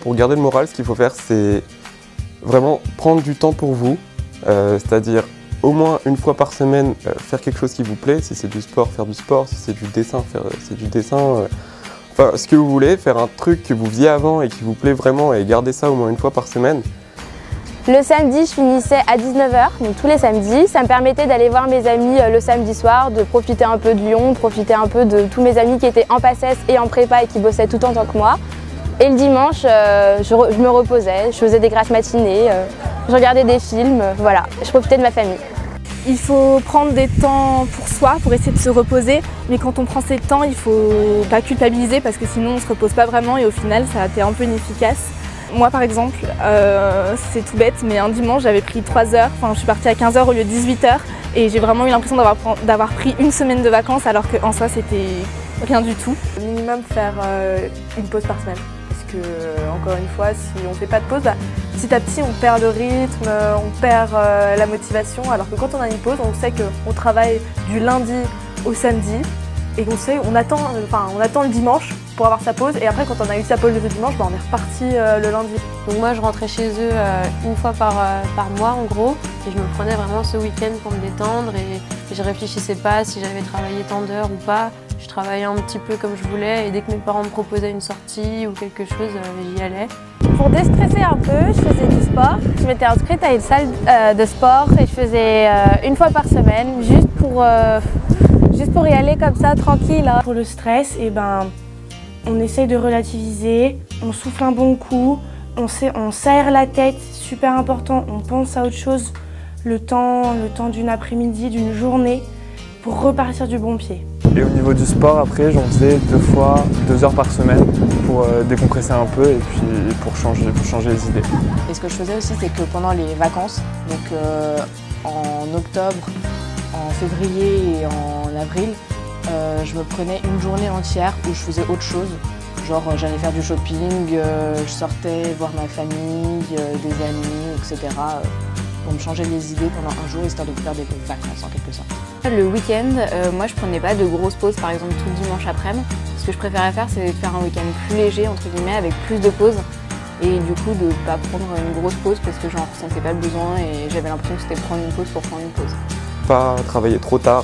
pour garder le moral, ce qu'il faut faire, c'est vraiment prendre du temps pour vous, c'est-à-dire au moins une fois par semaine faire quelque chose qui vous plaît. Si c'est du sport, faire du sport. Si c'est du dessin, c'est du dessin. Enfin, ce que vous voulez, faire un truc que vous faisiez avant et qui vous plaît vraiment et garder ça au moins une fois par semaine. Le samedi, je finissais à 19 h, donc tous les samedis. Ça me permettait d'aller voir mes amis le samedi soir, de profiter un peu de Lyon, de profiter un peu de tous mes amis qui étaient en PACES et en prépa et qui bossaient tout en tant que moi. Et le dimanche, je me reposais, je faisais des grasses matinées, je regardais des films, voilà, je profitais de ma famille. Il faut prendre des temps pour soi, pour essayer de se reposer, mais quand on prend ces temps, il ne faut pas culpabiliser parce que sinon on ne se repose pas vraiment et au final ça a été un peu inefficace. Moi par exemple, c'est tout bête, mais un dimanche j'avais pris 3 heures, enfin je suis partie à 15 h au lieu de 18 h et j'ai vraiment eu l'impression d'avoir pris une semaine de vacances alors qu'en soi c'était rien du tout. Minimum faire une pause par semaine. Parce que, encore une fois, si on ne fait pas de pause, petit à petit on perd le rythme, on perd la motivation, alors que quand on a une pause, on sait qu'on travaille du lundi au samedi et on attend le dimanche pour avoir sa pause, et après quand on a eu sa pause le dimanche, on est reparti le lundi. Donc moi je rentrais chez eux une fois par mois en gros, et je me prenais vraiment ce week-end pour me détendre et je réfléchissais pas si j'avais travaillé tant d'heures ou pas. Je travaillais un petit peu comme je voulais et dès que mes parents me proposaient une sortie ou quelque chose, j'y allais. Pour déstresser un peu, je faisais du sport. Je m'étais inscrite à une salle de sport et je faisais une fois par semaine, juste pour y aller comme ça, tranquille. Pour le stress, on essaye de relativiser, on souffle un bon coup, on s'aère la tête, super important, on pense à autre chose le temps d'une après-midi, d'une journée, pour repartir du bon pied. Et au niveau du sport, après, j'en faisais 2 heures par semaine pour décompresser un peu et puis pour changer les idées. Et ce que je faisais aussi, c'est que pendant les vacances, donc en octobre, en février et en avril, je me prenais une journée entière où je faisais autre chose. Genre j'allais faire du shopping, je sortais voir ma famille, des amis, etc. Pour me changer les idées pendant un jour, histoire de faire des vacances en quelque sorte. Le week-end, moi je prenais pas de grosses pauses, par exemple tout le dimanche après-midi. Ce que je préférais faire, c'est faire un week-end plus léger, entre guillemets, avec plus de pauses. Et du coup, de pas prendre une grosse pause parce que j'en ressentais pas le besoin et j'avais l'impression que c'était prendre une pause pour prendre une pause. Pas travailler trop tard,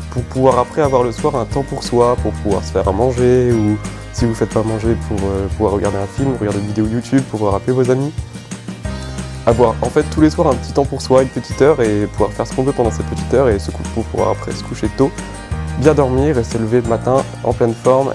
pour pouvoir après avoir le soir un temps pour soi, pour pouvoir se faire à manger, ou si vous ne faites pas manger, pour pouvoir regarder un film, regarder une vidéo YouTube, pouvoir appeler vos amis. Avoir en fait tous les soirs un petit temps pour soi, une petite heure, et pouvoir faire ce qu'on veut pendant cette petite heure et pour pouvoir après se coucher tôt, bien dormir et se lever le matin en pleine forme.